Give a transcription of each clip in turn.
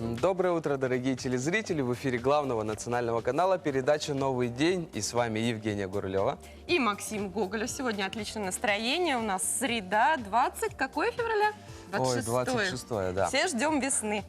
Доброе утро, дорогие телезрители! В эфире главного национального канала передача «Новый день». И с вами Евгения Гурлева. И Максим Гоголев. Сегодня отличное настроение. У нас среда, 20... Какое февраля? 26. Ой, 26-е, да. Все ждем весны.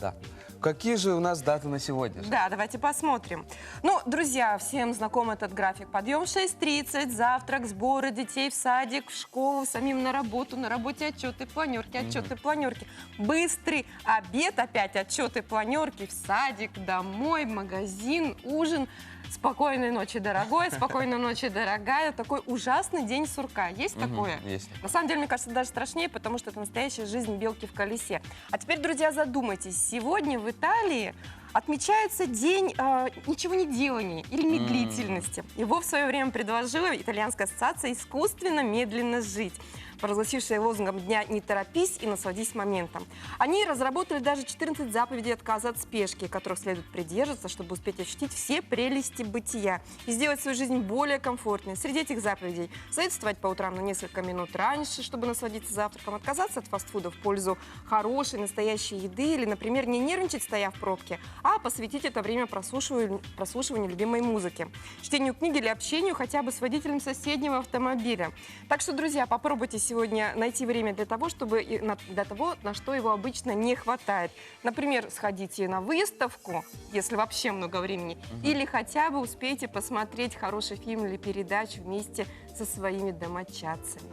Да. Какие же у нас даты на сегодня? Да, давайте посмотрим. Ну, друзья, всем знаком этот график. Подъем в 6:30, завтрак, сборы детей в садик, в школу, самим на работе отчеты, планерки, отчеты, планерки. Быстрый обед, опять отчеты, планерки, в садик, домой, магазин, ужин. Спокойной ночи, дорогой, спокойной ночи, дорогая. Такой ужасный день сурка. Есть такое? Есть. На самом деле, мне кажется, даже страшнее, потому что это настоящая жизнь белки в колесе. А теперь, друзья, задумайтесь. Сегодня в Италии отмечается день ничего не делания или медлительности. Его в свое время предложила итальянская ассоциация «Искусственно медленно жить», провозгласившая лозунгом дня «Не торопись и насладись моментом». Они разработали даже 14 заповедей отказа от спешки, которых следует придерживаться, чтобы успеть ощутить все прелести бытия и сделать свою жизнь более комфортной. Среди этих заповедей совет вставать по утрам на несколько минут раньше, чтобы насладиться завтраком, отказаться от фастфуда в пользу хорошей, настоящей еды или, например, не нервничать, стоя в пробке, а посвятить это время прослушиванию любимой музыки, чтению книги или общению хотя бы с водителем соседнего автомобиля. Так что, друзья, попробуйте сегодня найти время для того, на что его обычно не хватает. Например, сходите на выставку, если вообще много времени, или хотя бы успейте посмотреть хороший фильм или передачу вместе со своими домочадцами.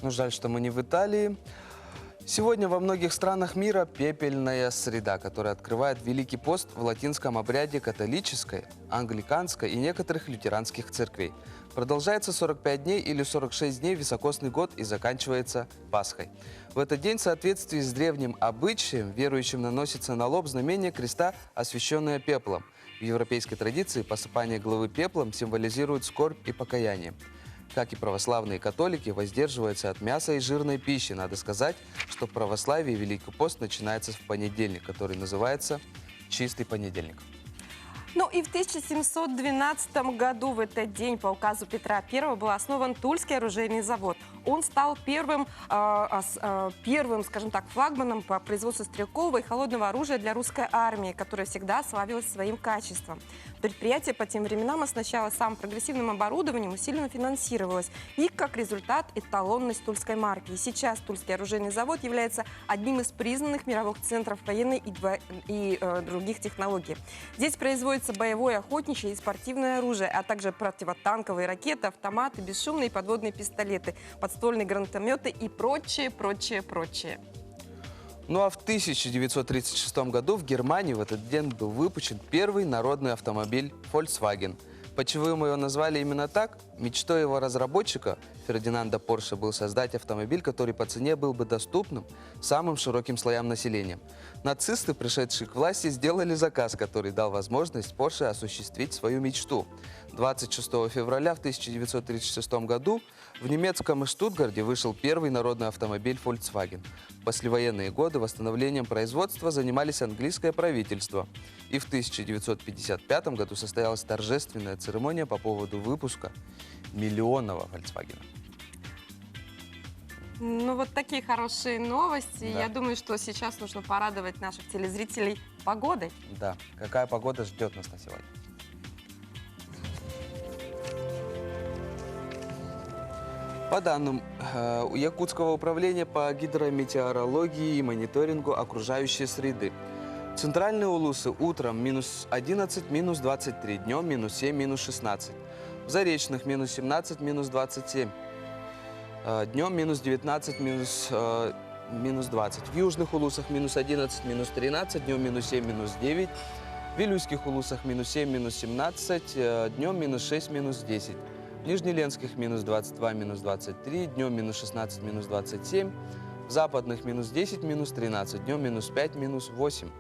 Ну, жаль, что мы не в Италии. Сегодня во многих странах мира пепельная среда, которая открывает Великий пост в латинском обряде католической, англиканской и некоторых лютеранских церквей. Продолжается 45 дней или 46 дней високосный год и заканчивается Пасхой. В этот день в соответствии с древним обычаем верующим наносится на лоб знамение креста, освященное пеплом. В европейской традиции посыпание головы пеплом символизирует скорбь и покаяние. Как и православные католики, воздерживаются от мяса и жирной пищи. Надо сказать, что в православии Великий пост начинается в понедельник, который называется Чистый понедельник. Ну и в 1712 году в этот день по указу Петра I был основан Тульский оружейный завод. Он стал первым, скажем так, флагманом по производству стрелкового и холодного оружия для русской армии, которая всегда славилась своим качеством. Предприятие по тем временам оснащалось самым прогрессивным оборудованием, усиленно финансировалось. И, как результат, эталонность тульской марки. И сейчас Тульский оружейный завод является одним из признанных мировых центров военной и других технологий. Здесь производится боевое, охотничье и спортивное оружие, а также противотанковые ракеты, автоматы, бесшумные подводные пистолеты, подствольные гранатометы и прочее, прочее, прочее. Ну а в 1936 году в Германии в этот день был выпущен первый народный автомобиль Volkswagen. Почему его назвали именно так? Мечтой его разработчика Фердинанда Порше был создать автомобиль, который по цене был бы доступным самым широким слоям населения. Нацисты, пришедшие к власти, сделали заказ, который дал возможность Порше осуществить свою мечту. 26 февраля в 1936 году в немецком Штутгарте вышел первый народный автомобиль Volkswagen. В послевоенные годы восстановлением производства занимались английское правительство. И в 1955 году состоялась торжественная церемония по поводу выпуска миллионного Volkswagen. Ну вот такие хорошие новости. Да. Я думаю, что сейчас нужно порадовать наших телезрителей погодой. Да, какая погода ждет нас на сегодня? По данным Якутского управления по гидрометеорологии и мониторингу окружающей среды, центральные улусы утром минус 11, минус 23, днем минус 7, минус 16, в Заречных минус 17, минус 27, днем минус 19, минус 20, в Южных улусах минус 11, минус 13, днем минус 7, минус 9, в Вилюйских улусах минус 7, минус 17, днем минус 6, минус 10. В Нижнеленских минус 22, минус 23, днем минус 16, минус 27, в Западных минус 10, минус 13, днем минус 5, минус 8,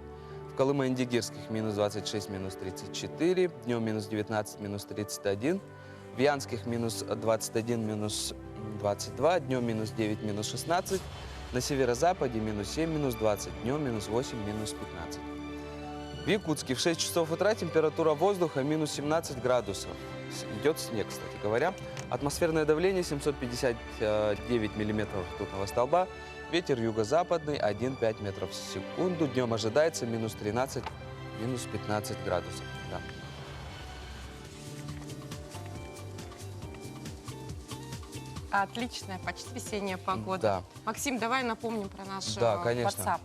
в Колымо-Индигирских минус 26, минус 34, днем минус 19, минус 31, в Янских минус 21, минус 22, днем минус 9, минус 16, на северо-западе минус 7, минус 20, днем минус 8, минус 15. В Якутске в 6 часов утра температура воздуха минус 17 градусов. Идет снег, кстати говоря. Атмосферное давление 759 миллиметров ртутного столба. Ветер юго-западный 1,5 метров в секунду. Днем ожидается минус 13, минус 15 градусов. Да. Отличная, почти весенняя погода. Да. Максим, давай напомним про наш Да, конечно.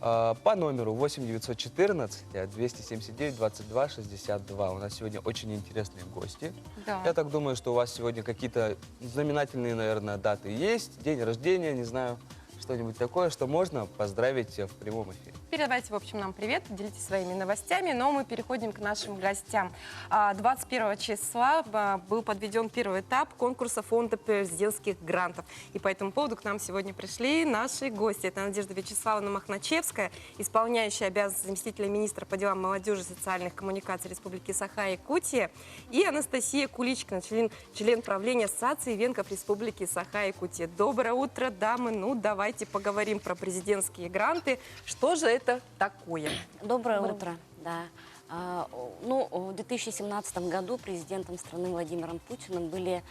WhatsApp. По номеру 8 914 279 22 62. У нас сегодня очень интересные гости. Да. Я так думаю, что у вас сегодня какие-то знаменательные, наверное, даты есть. День рождения, не знаю, что-нибудь такое, что можно поздравить в прямом эфире. Передавайте, в общем, нам привет, делитесь своими новостями, но мы переходим к нашим гостям. 21 числа был подведен первый этап конкурса фонда президентских грантов. И по этому поводу к нам сегодня пришли наши гости. Это Надежда Вячеславовна Махначевская, исполняющая обязанности заместителя министра по делам молодежи и социальных коммуникаций Республики Саха-Якутия, и Анастасия Куличкина, член правления Ассоциации венков Республики Саха-Якутия. Доброе утро, дамы. Ну, давайте поговорим про президентские гранты. Что же это такое? Доброе утро. Да. В 2017 году президентом страны Владимиром Путиным были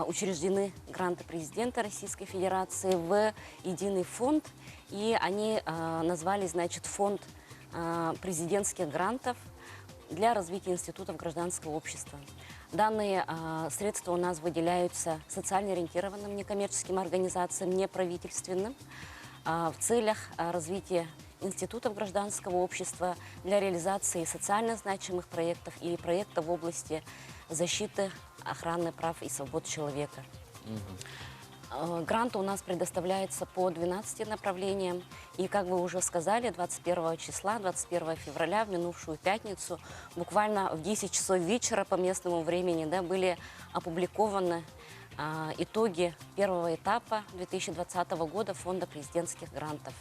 учреждены гранты президента Российской Федерации в единый фонд, и они назвали, значит, фонд президентских грантов для развития институтов гражданского общества. Данные средства у нас выделяются социально ориентированным некоммерческим организациям, неправительственным, в целях развития институтов гражданского общества для реализации социально значимых проектов и проектов в области защиты, охраны прав и свобод человека. Гранты у нас предоставляются по 12 направлениям. И, как вы уже сказали, 21 числа, 21 февраля, в минувшую пятницу, буквально в 10 часов вечера по местному времени, да, были опубликованы итоги первого этапа 2020 года фонда президентских грантов.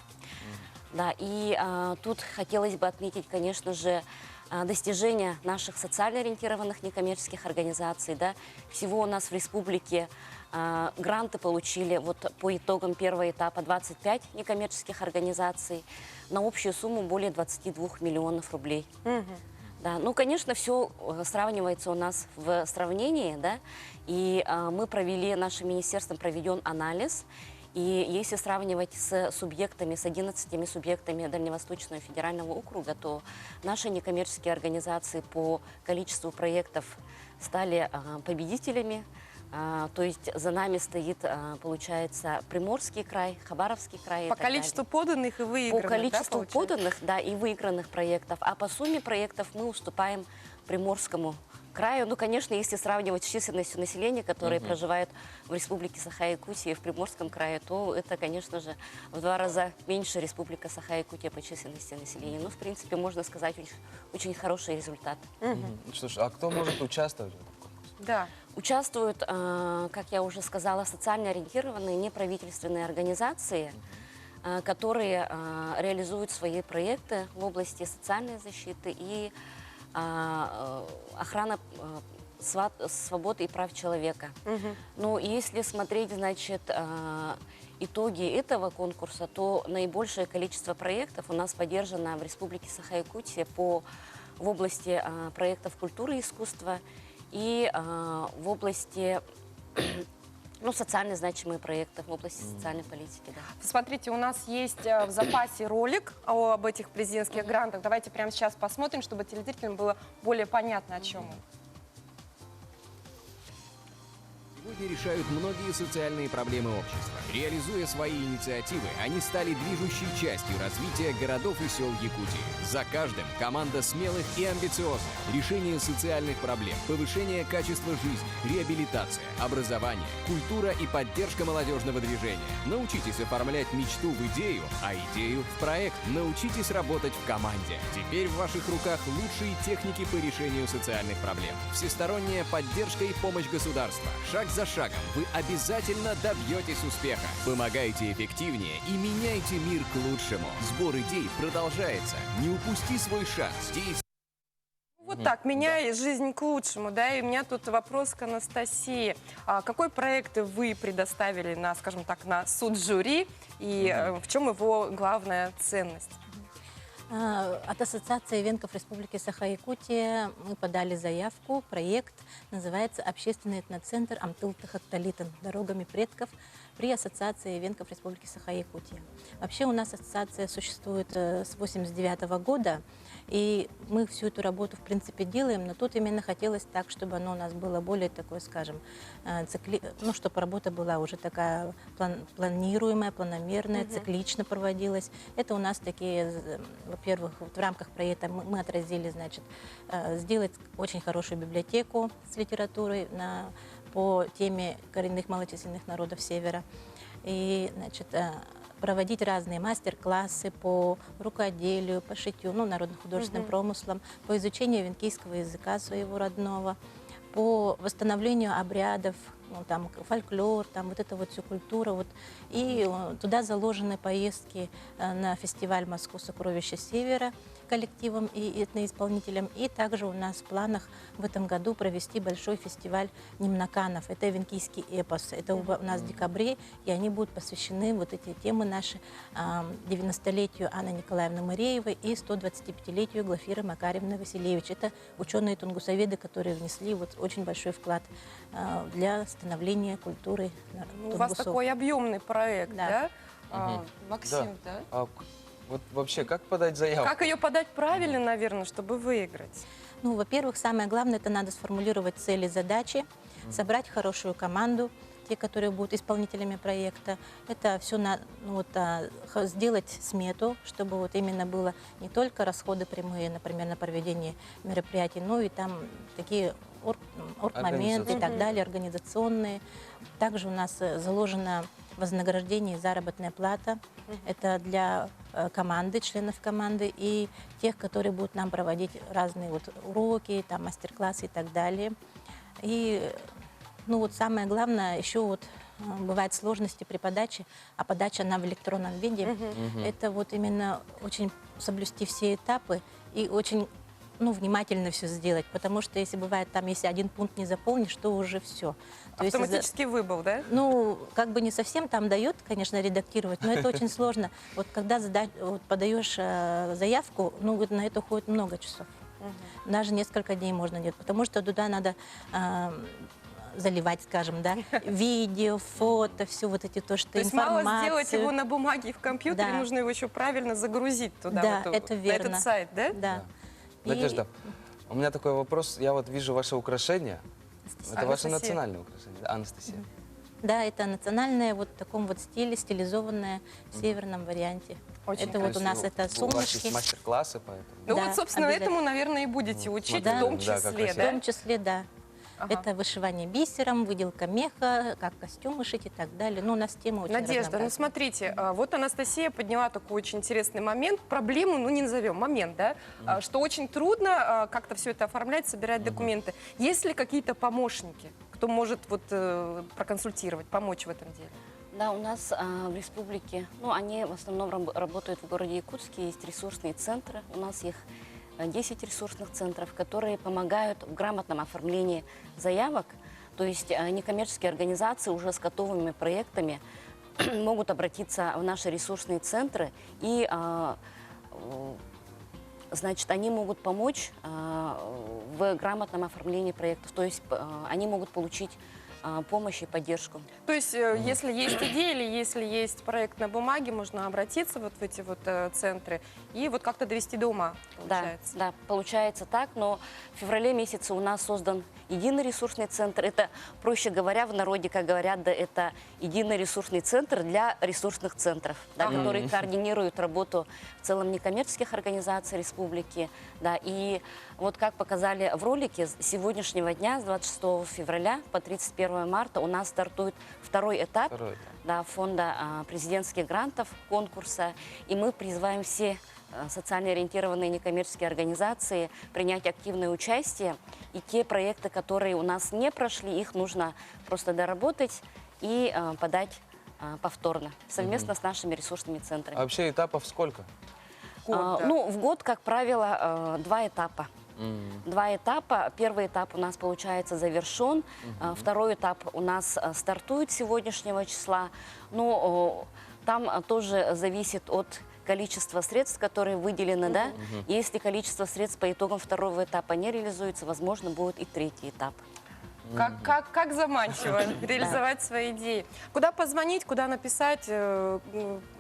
Да, и тут хотелось бы отметить, конечно же, достижения наших социально ориентированных некоммерческих организаций. Да. Всего у нас в республике гранты получили вот по итогам первого этапа 25 некоммерческих организаций на общую сумму более 22 миллионов рублей. Да, ну, конечно, все сравнивается у нас в сравнении, да, и мы провели, нашим министерством проведен анализ. И если сравнивать с субъектами, с 11 субъектами Дальневосточного федерального округа, то наши некоммерческие организации по количеству проектов стали победителями. То есть за нами стоит, получается, Приморский край, Хабаровский край. По количеству поданных и выигранных, по количеству да, поданных, да, и выигранных проектов. А по сумме проектов мы уступаем Приморскому краю. Ну, конечно, если сравнивать с численностью населения, которые проживают в Республике Саха-Якутия и в Приморском крае, то это, конечно же, в 2 раза меньше Республика Саха-Якутия по численности населения. Ну, в принципе, можно сказать, очень хороший результат. Что ж, а кто может участвовать в этом конкурсе? Да. Участвуют, как я уже сказала, социально ориентированные неправительственные организации, которые реализуют свои проекты в области социальной защиты и охрана свободы и прав человека. Ну, если смотреть, значит, итоги этого конкурса, то наибольшее количество проектов у нас поддержано в Республике Саха-Якутия в области проектов культуры и искусства и в области, ну, социально значимые проекты, в области социальной политики. Да. Смотрите, у нас есть в запасе ролик об этих президентских грантах. Давайте прямо сейчас посмотрим, чтобы телезрителям было более понятно, о чем он. Сегодня решают многие социальные проблемы общества. Реализуя свои инициативы, они стали движущей частью развития городов и сел Якутии. За каждым команда смелых и амбициозных. Решение социальных проблем, повышение качества жизни, реабилитация, образование, культура и поддержка молодежного движения. Научитесь оформлять мечту в идею, а идею в проект. Научитесь работать в команде. Теперь в ваших руках лучшие техники по решению социальных проблем. Всесторонняя поддержка и помощь государства. Шаг за шагом вы обязательно добьетесь успеха. Помогайте эффективнее и меняйте мир к лучшему. Сбор идей продолжается. Не упусти свой шанс. Вот так, меняй жизнь к лучшему, да, и у меня тут вопрос к Анастасии. Какой проект вы предоставили на, скажем так, на суд жюри, и в чем его главная ценность? От Ассоциации венков Республики Саха-Якутия мы подали заявку. Проект называется «Общественный этноцентр Амтыл-Тахакталитан. Дорогами предков при Ассоциации венков Республики Саха-Якутия. Вообще у нас ассоциация существует с 1989 года, и мы всю эту работу, в принципе, делаем, но тут именно хотелось так, чтобы оно у нас было более такое, скажем, чтобы работа была уже такая планируемая, планомерная, циклично проводилась. Это у нас такие, во-первых, в рамках проекта мы отразили, значит, сделать очень хорошую библиотеку с литературой по теме коренных малочисленных народов Севера. И, значит, проводить разные мастер-классы по рукоделию, по шитью, народно-художественным промыслам, по изучению венкийского языка своего родного, по восстановлению обрядов, фольклор, вот эта вот всю культуру. И туда заложены поездки на фестиваль «Москву. Сокровища Севера» коллективом и этноисполнителем. И также у нас в планах в этом году провести большой фестиваль Немнаканов. Это венкийский эпос. Это у нас в декабре, и они будут посвящены, вот эти темы наши, 90-летию Анны Николаевны Мыреевой и 125-летию Глафиры Макарьевны Василевич. Это ученые-тунгусоведы, которые внесли очень большой вклад для становления культуры У вас такой объемный проект, Да. да? Максим, да? А вот вообще, как подать заявку? Как ее подать правильно, наверное, чтобы выиграть? Во-первых, самое главное, это надо сформулировать цели, задачи, собрать хорошую команду, те, которые будут исполнителями проекта. Это все сделать смету, чтобы именно было не только расходы прямые, например, на проведение мероприятий, но и там такие оргмоменты и так далее, организационные. Также у нас заложено вознаграждение и заработная плата. Это для команды, членов команды и тех, которые будут нам проводить разные уроки, мастер-классы и так далее. И самое главное, еще бывают сложности при подаче, а подача она в электронном виде. Это именно очень соблюсти все этапы и очень внимательно все сделать, потому что если бывает, если один пункт не заполнишь, то уже все. Автоматический выбыл, да? Не совсем там дает, конечно, редактировать, но это очень сложно. Когда подаешь заявку, на это уходит много часов. Даже несколько дней можно делать, потому что туда надо заливать, скажем, видео, фото, все то, что То есть информацию. мало сделать его на бумаге и в компьютере, Да. нужно его еще правильно загрузить туда, Да, это верно. на этот сайт, да? Да. Надежда, у меня такой вопрос. Я вижу ваше украшение. Это ваше Анастасия. национальное украшение, да? Анастасия. Да, это национальное в таком стиле, стилизованное в северном варианте. Очень это у нас это У вас есть сумочки. мастер-классы, поэтому. Ну Да, собственно, обязательно. этому, наверное, и будете учить, Да. в том Да, как числе, красиво. В да? том числе, да. Ага. Это вышивание бисером, выделка меха, как костюмы шить и так далее. У нас тема очень Надежда, разнообразная. смотрите, вот Анастасия подняла такой очень интересный момент, проблему, не назовем, момент, да, что очень трудно как-то все это оформлять, собирать документы. Есть ли какие-то помощники, кто может проконсультировать, помочь в этом деле? Да, у нас в республике, они в основном работают в городе Якутске, есть ресурсные центры, у нас их 10 ресурсных центров, которые помогают в грамотном оформлении заявок, то есть некоммерческие организации уже с готовыми проектами могут обратиться в наши ресурсные центры и, значит, они могут помочь в грамотном оформлении проектов, то есть они могут получить помощь и поддержку. То есть, если есть идея или если есть проект на бумаге, можно обратиться в эти центры и как-то довести до ума, получается. Да, получается так, но в феврале месяце у нас создан единый ресурсный центр. Это, проще говоря, в народе, как говорят, да, это единый ресурсный центр для ресурсных центров, да, которые координируют работу в целом некоммерческих организаций республики. Да, и как показали в ролике, с сегодняшнего дня, с 26 февраля по 31 марта у нас стартует второй этап. Да, фонда президентских грантов, конкурса. И мы призываем все социально ориентированные некоммерческие организации принять активное участие. И те проекты, которые у нас не прошли, их нужно просто доработать и подать повторно, совместно с нашими ресурсными центрами. А вообще этапов сколько? Год, да. В год, как правило, 2 этапа. 2 этапа. Первый этап у нас, получается, завершен. Второй этап у нас стартует с сегодняшнего числа. Но там тоже зависит от количества средств, которые выделены. Да? Если количество средств по итогам второго этапа не реализуется, возможно, будет и третий этап. Как заманчиво реализовать свои идеи. Куда позвонить, куда написать, Как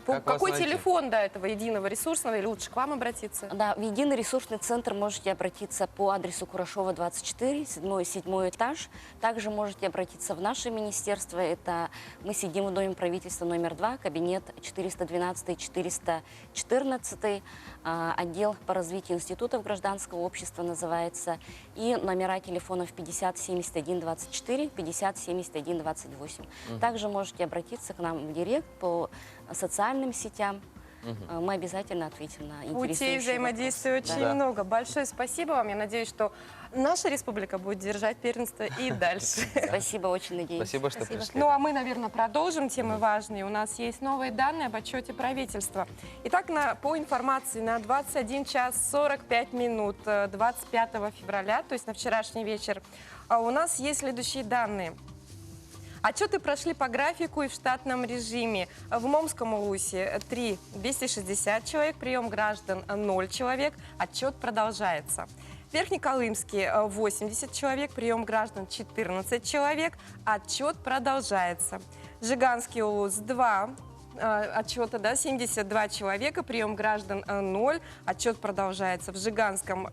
вас какой найти? телефон до этого единого ресурсного, или лучше к вам обратиться? Да, в единый ресурсный центр можете обратиться по адресу Курашова, 24, 7 этаж. Также можете обратиться в наше министерство. Это мы сидим в Доме правительства номер 2, кабинет 412-414, отдел по развитию институтов гражданского общества называется. И номера телефонов 50 71 24, 50 71 28. Также можете обратиться к нам в директ по социальным сетям. Мы обязательно ответим на интересующие Путей взаимодействия вопросы. очень Да. много. Большое спасибо вам. Я надеюсь, что наша республика будет держать первенство и дальше. Спасибо, очень надеюсь. Спасибо, что пришли. Ну а мы, наверное, продолжим темы важные. У нас есть новые данные об отчете правительства. Итак, по информации на 21 час 45 минут 25 февраля, то есть на вчерашний вечер, у нас есть следующие данные. Отчеты прошли по графику и в штатном режиме. В Момском УЛУСе 260 человек, прием граждан 0 человек, отчет продолжается. В Верхнеколымске 80 человек, прием граждан 14 человек, отчет продолжается. Жиганский УЛУС 2 отчета, 72 человека, прием граждан 0, отчет продолжается. В Жиганском,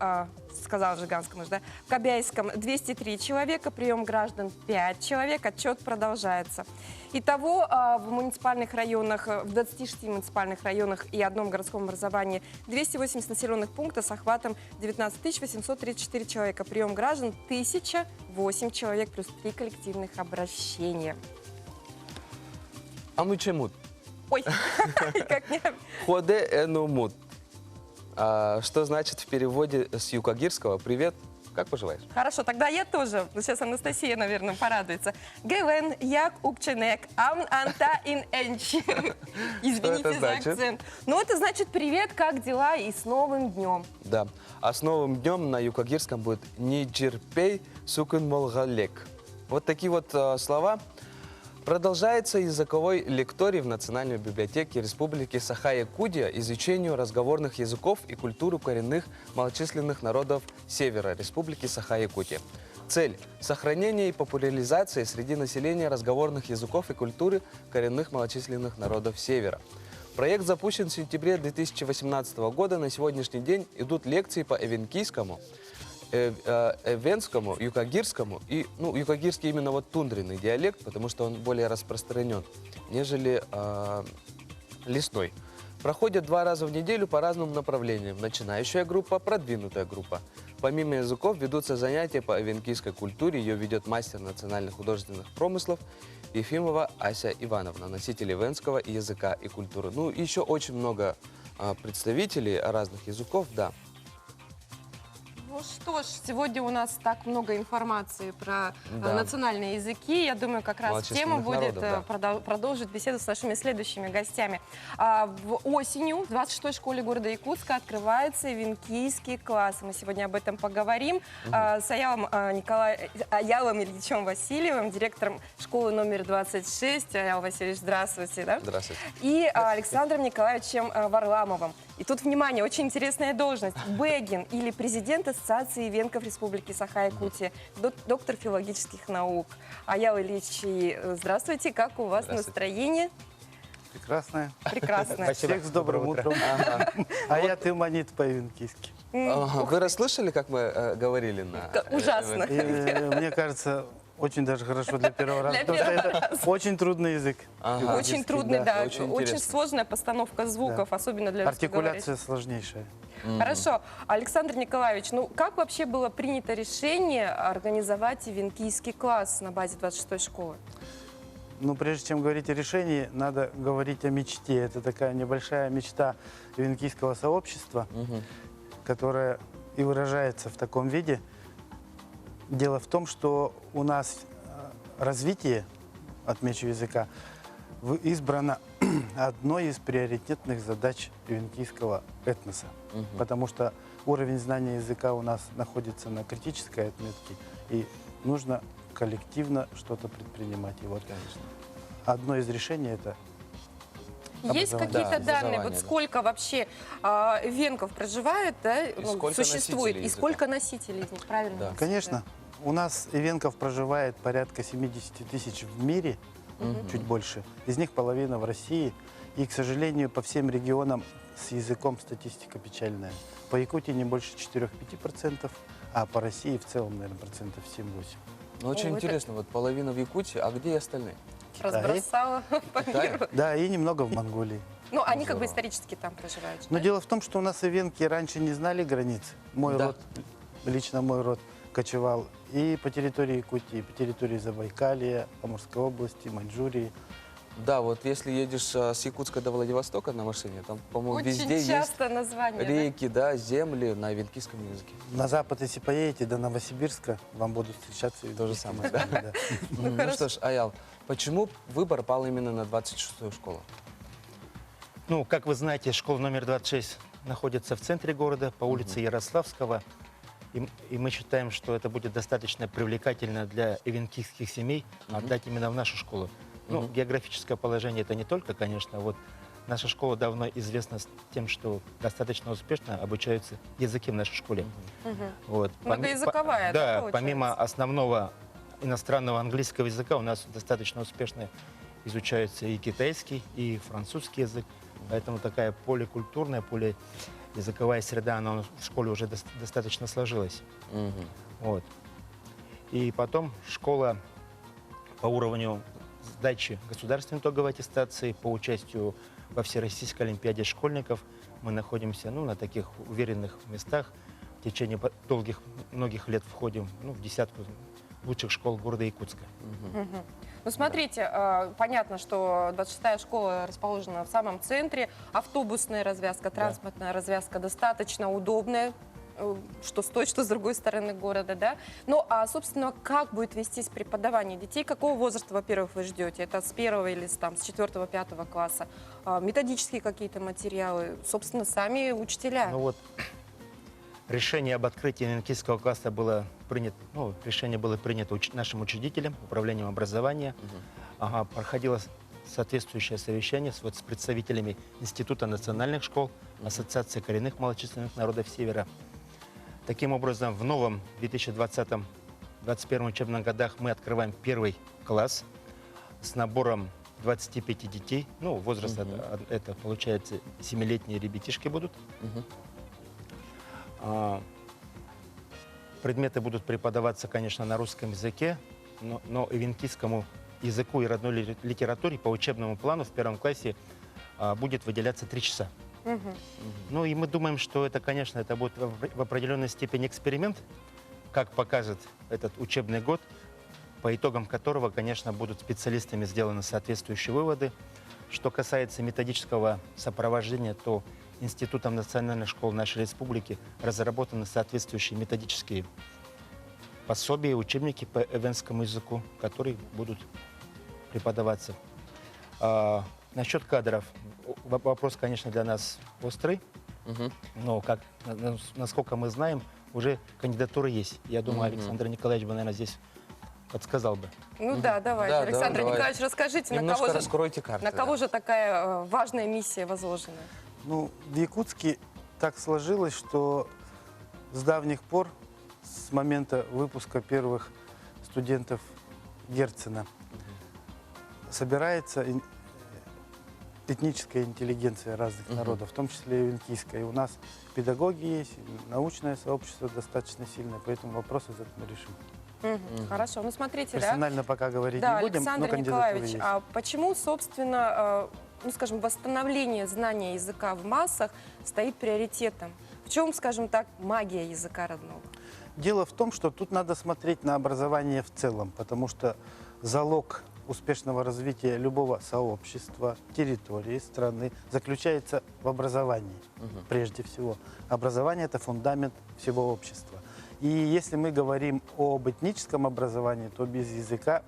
сказала в Жиганском уже, да, в Кобяйском 203 человека, прием граждан 5 человек, отчет продолжается. Итого в муниципальных районах, в 26 муниципальных районах и одном городском образовании 280 населенных пунктов с охватом 19 834 человека, прием граждан 1008 человек, плюс 3 коллективных обращения. А мы чему? Ой, как не... Ходе энумут. Что значит в переводе с юкагирского «Привет, как поживаешь?» Хорошо, тогда я тоже. Сейчас Анастасия, наверное, порадуется. Гевен, як укченек, ам анта ин энчи. Извините это за значит? акцент. Ну, это значит «Привет, как дела?» и «С новым днем». Да. А с новым днем на юкагирском будет «Ниджирпей сукын молгалек». Вот такие вот слова. Продолжается языковой лекторий в Национальной библиотеке Республики Саха-Якутия изучению разговорных языков и культуры коренных малочисленных народов Севера Республики Саха-Якутия. Цель – сохранение и популяризация среди населения разговорных языков и культуры коренных малочисленных народов Севера. Проект запущен в сентябре 2018 года. На сегодняшний день идут лекции по эвенкийскому, эвенскому, юкагирскому. И, юкагирский именно вот тундренный диалект, потому что он более распространен, нежели лесной. Проходят 2 раза в неделю по разным направлениям. Начинающая группа, продвинутая группа. Помимо языков ведутся занятия по эвенкийской культуре. Ее ведет мастер национальных художественных промыслов Ефимова Ася Ивановна, носитель эвенского языка и культуры. Ну, и еще очень много представителей разных языков, да. Ну что ж, сегодня у нас так много информации про Да. национальные языки. Я думаю, как раз тема будет народов, продолжить беседу с нашими следующими гостями. Осенью в 26-й школе города Якутска открывается эвенкийский класс. Мы сегодня об этом поговорим с Аялом Ильичем Васильевым, директором школы номер 26. Аял Васильевич, здравствуйте. Да? Здравствуйте. И Александром Николаевичем Варламовым. И тут, внимание, очень интересная должность. Бэгин или президент Ассоциации эвенков Республики Саха-Якутия, доктор филологических наук. Аял Ильич, здравствуйте, как у вас настроение? Прекрасная. Прекрасное. Всех с добрым утром. А я Тыманит по-венкийски. Ага. Вы расслышали, как мы говорили на... Ужасно. И, мне кажется, очень даже хорошо для первого раза, Для потому что первого это очень трудный язык. Ага. Очень трудный, да. Очень Очень интересно. сложная постановка звуков, особенно для Артикуляция сложнейшая. Хорошо. Александр Николаевич, ну как вообще было принято решение организовать эвенкийский класс на базе 26-й школы? Но прежде чем говорить о решении, надо говорить о мечте. Это такая небольшая мечта эвенкийского сообщества, которая и выражается в таком виде. Дело в том, что у нас развитие, отмечу языка, избрано одной из приоритетных задач эвенкийского этноса. Потому что уровень знания языка у нас находится на критической отметке, и нужно коллективно что-то предпринимать. И вот, одно из решений – это Есть образование. какие-то Да, данные, образование, вот да. сколько вообще эвенков проживает, да, сколько существует, носителей и языка? сколько носителей из них, правильно? Да. Конечно, У нас ивенков проживает порядка 70 тысяч в мире, чуть больше. Из них половина в России. И, к сожалению, по всем регионам с языком статистика печальная. По Якутии не больше 4-5%, а по России в целом, наверное, процентов 7-8. Ну, очень это- интересно, вот половина в Якутии, а где остальные? Разбросала по Китае? миру. Да, и немного в Монголии. Ну, они как бы Здорово. исторически там проживают. Но да? дело в том, что у нас ивенки раньше не знали границ. Мой Да. род, лично мой род, кочевал и по территории Якутии, и по территории Забайкалья, Амурской области, Маньчжурии. Да, вот если едешь с Якутска до Владивостока на машине, там, по-моему, Очень везде часто название. есть да? реки, да, земли на венкийском языке. На запад, если поедете до Новосибирска, вам будут встречаться То же ивенкийские самое, да? языки, да. Ну хорошо. что ж, Аял, почему выбор пал именно на 26-ю школу? Ну, как вы знаете, школа номер 26 находится в центре города, по улице Ярославского. И мы считаем, что это будет достаточно привлекательно для ивенкийских семей отдать именно в нашу школу. Ну, географическое положение это не только, конечно. Вот наша школа давно известна с тем, что достаточно успешно обучаются языки в нашей школе. Вот. Многоязыковая, да, Да, получается? помимо основного иностранного английского языка у нас достаточно успешно изучаются и китайский, и французский язык. Поэтому такая поликультурная, полиязыковая среда, она у нас в школе уже достаточно сложилась. Вот. И потом школа по уровню сдачи государственной итоговой аттестации, по участию во Всероссийской олимпиаде школьников мы находимся на таких уверенных местах. В течение долгих, многих лет входим в десятку лучших школ города Якутска. Ну, смотрите, понятно, что 26-я школа расположена в самом центре. Автобусная развязка, транспортная развязка достаточно удобная, что с той, что с другой стороны города, да? Ну, а, собственно, как будет вестись преподавание детей? Какого возраста, во-первых, вы ждете? Это с 1 или с 4-5 класса? Методические какие-то материалы? Собственно, сами учителя? Ну вот, решение об открытии ивенкийского класса было принято, решение было принято нашим учредителем, управлением образования. Проходило соответствующее совещание с представителями Института национальных школ, Ассоциации коренных малочисленных народов Севера. Таким образом, в новом 2020-2021 учебном годах мы открываем первый класс с набором 25 детей. Ну, возраст это получается 7-летние ребятишки будут. Предметы будут преподаваться, конечно, на русском языке, но ивенкийскому языку и родной литературе по учебному плану в первом классе будет выделяться 3 часа. Ну и мы думаем, что это, конечно, это будет в определенной степени эксперимент, как покажет этот учебный год, по итогам которого, конечно, будут специалистами сделаны соответствующие выводы. Что касается методического сопровождения, то Институтом национальных школ нашей республики разработаны соответствующие методические пособия, учебники по эвенскому языку, которые будут преподаваться. Насчет кадров. Вопрос, конечно, для нас острый, но, насколько мы знаем, уже кандидатуры есть. Я думаю, Александр Николаевич бы, наверное, здесь подсказал бы. Ну да, давайте. Да, Александр давай. Николаевич, расскажите, Немножко раскройте карты. на кого же такая важная миссия возложена? Ну, в Якутске так сложилось, что с давних пор, с момента выпуска первых студентов Герцена, собирается этническая интеллигенция разных народов, в том числе и ивенкийская. И у нас педагоги есть, и научное сообщество достаточно сильное, поэтому вопрос этот мы решим. Хорошо, ну смотрите, да? Персонально пока говорить Да, не будем, но Александр кандидатуры Николаевич, есть. а почему, собственно, ну, скажем, восстановление знания языка в массах стоит приоритетом? В чем, скажем так, магия языка родного? Дело в том, что тут надо смотреть на образование в целом, потому что залог успешного развития любого сообщества, территории, страны заключается в образовании, прежде всего. Образование – это фундамент всего общества. И если мы говорим об этническом образовании, то без языка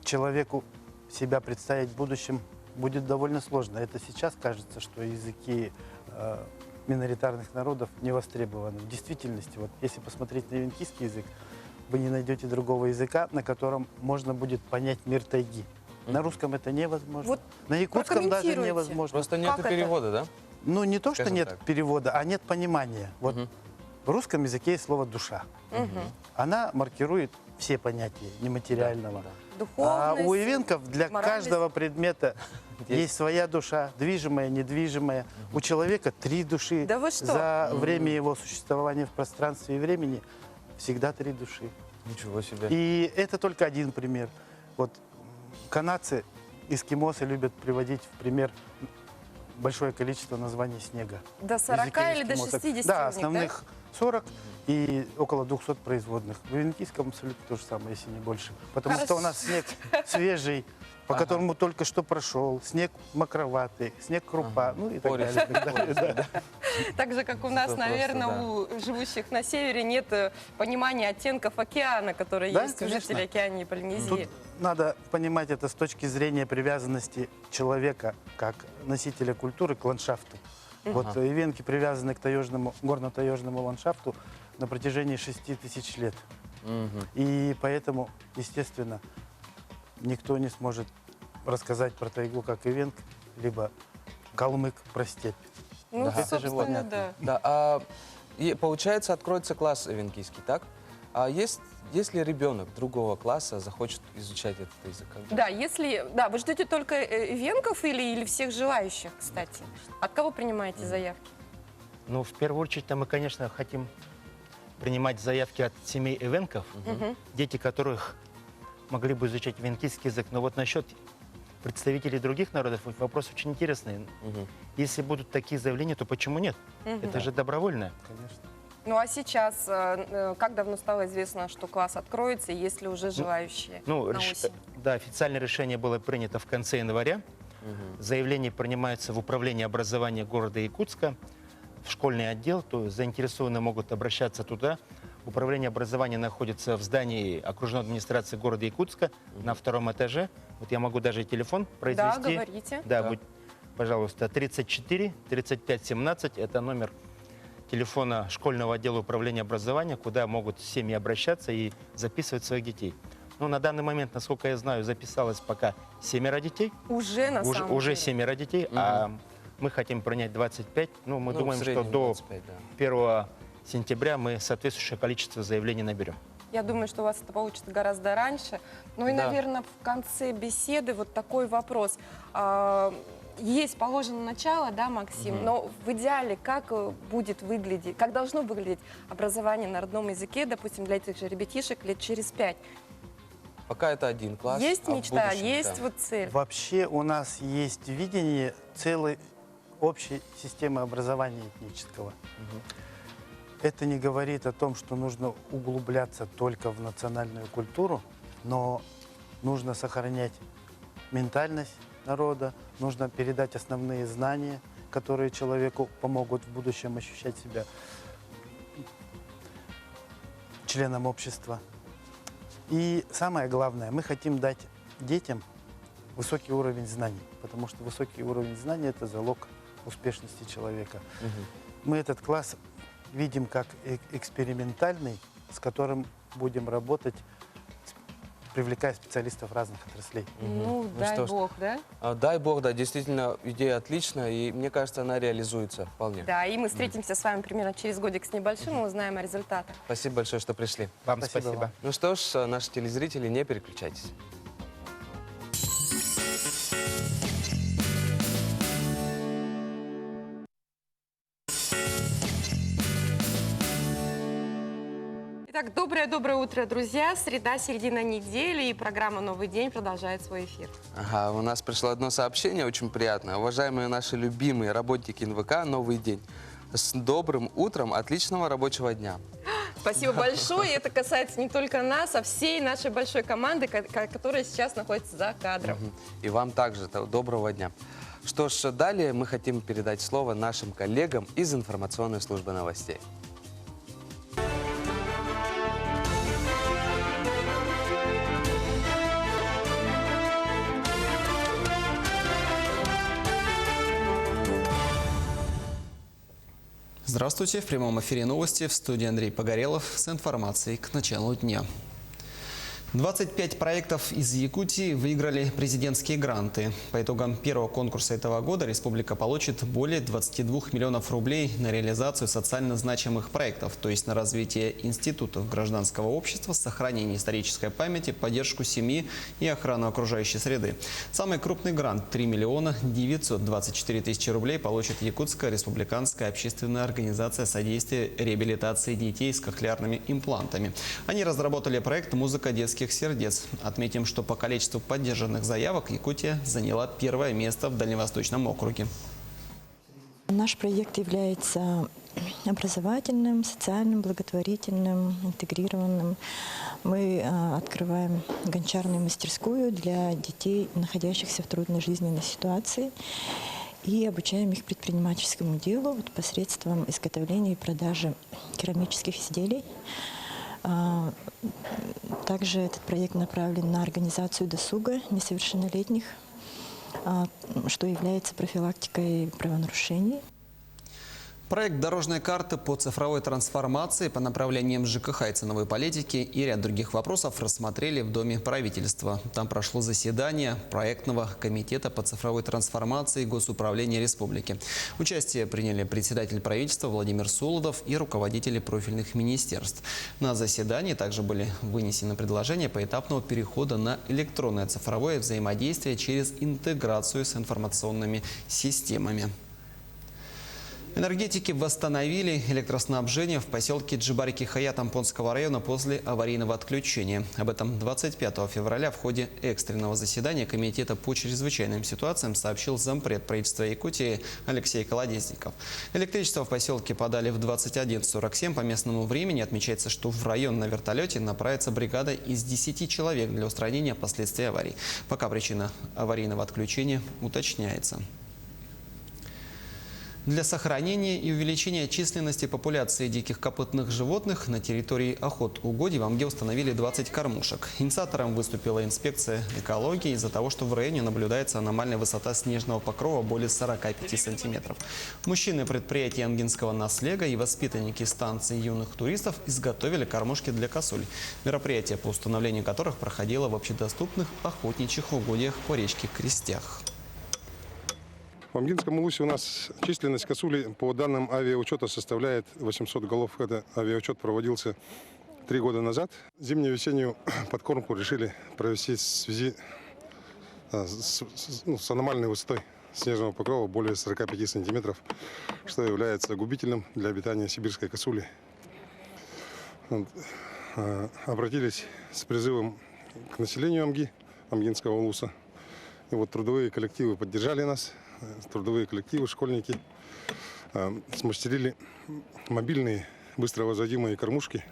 человеку себя представить в будущем будет довольно сложно. Это сейчас кажется, что языки миноритарных народов не востребованы. В действительности, вот если посмотреть на ивенкийский язык, вы не найдете другого языка, на котором можно будет понять мир тайги. На русском это невозможно. Вот на якутском даже прокомментируйте. невозможно. Просто нет Как это? перевода, да? Ну, не то, что Скажем нет так. перевода, а нет понимания. Вот В русском языке есть слово «душа». Она маркирует все понятия нематериального. А Духовность, у ивенков для моральность. каждого предмета есть своя душа, движимая, недвижимая. У человека 3 души. Да вы что? За время его существования в пространстве и времени всегда 3 души. Ничего себе. И это только один пример. Вот канадцы, эскимосы любят приводить в пример большое количество названий снега. До В 40 языке или до эскимосов. 60 Да, у них, основных 40 и около 200 производных. В ивенкийском абсолютно то же самое, если не больше. Потому что у нас снег свежий, по которому только что прошел, снег мокроватый, снег крупа, ну и так Порис. далее. так далее, да. Так же, как у нас, Это наверное, просто, у живущих на севере нет понимания оттенков океана, которые Да, есть у конечно. жителей Океании и Полинезии. Тут надо понимать это с точки зрения привязанности человека как носителя культуры к ландшафту. Вот ивенки привязаны к горно-таежному ландшафту на протяжении 6000 лет. И поэтому, естественно, никто не сможет рассказать про тайгу как ивенк, либо калмык про степь. Ну, Да, это же собственно, понятно. да. Да, и получается, откроется класс ивенкийский, так? А если ребенок другого класса захочет изучать этот язык? Да, да, вы ждете только ивенков или всех желающих, кстати? От кого принимаете заявки? Ну, в первую очередь, мы, конечно, хотим принимать заявки от семей ивенков, дети которых могли бы изучать ивенкийский язык. Но вот насчет представителей других народов вопрос очень интересный. Если будут такие заявления, то почему нет? Это же добровольно. Конечно. Ну а сейчас, как давно стало известно, что класс откроется, и есть ли уже желающие Ну, на осень? да, официальное решение было принято в конце января. Заявление принимается в управлении образования города Якутска, в школьный отдел, то есть заинтересованные могут обращаться туда. Управление образования находится в здании окружной администрации города Якутска на 2-м этаже. Вот я могу даже телефон произвести. Да, говорите. Да, пожалуйста, 34 35 17 это номер телефона школьного отдела управления образования, куда могут семьи обращаться и записывать своих детей. Ну, на данный момент, насколько я знаю, записалось пока 7 детей. Уже на самом Уже деле. 7 детей, а мы хотим принять 25. Ну, мы думаем, в что среднем до 25, да. 1 сентября мы соответствующее количество заявлений наберем. Я думаю, что у вас это получится гораздо раньше. Ну и, Да. наверное, в конце беседы вот такой вопрос. Есть положено начало, да, Максим, но в идеале как будет выглядеть, как должно выглядеть образование на родном языке, допустим, для этих же ребятишек лет через 5? Пока это один класс. Есть а в мечта, будущем, есть да. вот цель. Вообще у нас есть видение целой общей системы образования этнического. Это не говорит о том, что нужно углубляться только в национальную культуру, но нужно сохранять ментальность народа, нужно передать основные знания, которые человеку помогут в будущем ощущать себя членом общества. И самое главное, мы хотим дать детям высокий уровень знаний, потому что высокий уровень знаний – это залог успешности человека. Мы этот класс видим как экспериментальный, с которым будем работать, привлекая специалистов разных отраслей. Ну, дай что ж. бог, да? Дай бог, да, действительно, идея отличная, и мне кажется, она реализуется вполне. Да, и мы встретимся с вами примерно через годик с небольшим и узнаем о результатах. Спасибо большое, что пришли. Вам Спасибо спасибо. вам. Ну что ж, наши телезрители, не переключайтесь. Итак, доброе утро, друзья. Среда, середина недели, и программа «Новый день» продолжает свой эфир. Ага, у нас пришло одно сообщение очень приятное. Уважаемые наши любимые работники НВК, новый день. С добрым утром, отличного рабочего дня. Спасибо большое. И это касается не только нас, а всей нашей большой команды, которая сейчас находится за кадром. И вам также доброго дня. Что ж, далее мы хотим передать слово нашим коллегам из информационной службы новостей. Здравствуйте, в прямом эфире новости, в студии Андрей Погорелов с информацией к началу дня. 25 проектов из Якутии выиграли президентские гранты. По итогам первого конкурса этого года республика получит более 22 миллионов рублей на реализацию социально значимых проектов, то есть на развитие институтов гражданского общества, сохранение исторической памяти, поддержку семьи и охрану окружающей среды. Самый крупный грант – 3 миллиона 924 тысячи рублей получит Якутская республиканская общественная организация содействия реабилитации детей с кохлеарными имплантами. Они разработали проект «Музыка детских сердец». Отметим, что по количеству поддержанных заявок Якутия заняла первое место в Дальневосточном округе. Наш проект является образовательным, социальным, благотворительным, интегрированным. Мы открываем гончарную мастерскую для детей, находящихся в трудной жизненной ситуации, и обучаем их предпринимательскому делу посредством изготовления и продажи керамических изделий. Также этот проект направлен на организацию досуга несовершеннолетних, что является профилактикой правонарушений. Проект «Дорожная карта» по цифровой трансформации, по направлениям ЖКХ и ценовой политики и ряд других вопросов рассмотрели в Доме правительства. Там прошло заседание проектного комитета по цифровой трансформации Госуправления Республики. Участие приняли председатель правительства Владимир Солодов и руководители профильных министерств. На заседании также были вынесены предложения поэтапного перехода на электронное цифровое взаимодействие через интеграцию с информационными системами. Энергетики восстановили электроснабжение в поселке Джибарики-Хая Тампонского района после аварийного отключения. Об этом 25 февраля в ходе экстренного заседания Комитета по чрезвычайным ситуациям сообщил зампред правительства Якутии Алексей Колодезников. Электричество в поселке подали в 21:47 по местному времени. Отмечается, что в район на вертолете направится бригада из 10 человек для устранения последствий аварии. Пока причина аварийного отключения уточняется. Для сохранения и увеличения численности популяции диких копытных животных на территории охот-угодий в Амге установили 20 кормушек. Инициатором выступила инспекция экологии из-за того, что в районе наблюдается аномальная высота снежного покрова более 45 сантиметров. Мужчины предприятия Ангинского наслега и воспитанники станции юных туристов изготовили кормушки для косуль. Мероприятие по установлению которых проходило в общедоступных охотничьих угодьях по речке Крестях. В Амгинском улусе у нас численность косули по данным авиаучета составляет 800 голов. Этот авиаучет проводился 3 года назад. Зимнюю-весеннюю подкормку решили провести в связи с аномальной высотой снежного покрова более 45 сантиметров, что является губительным для обитания сибирской косули. Обратились с призывом к населению Амгинского улуса. И вот трудовые коллективы поддержали нас. Трудовые коллективы, школьники смастерили мобильные быстровозводимые кормушки.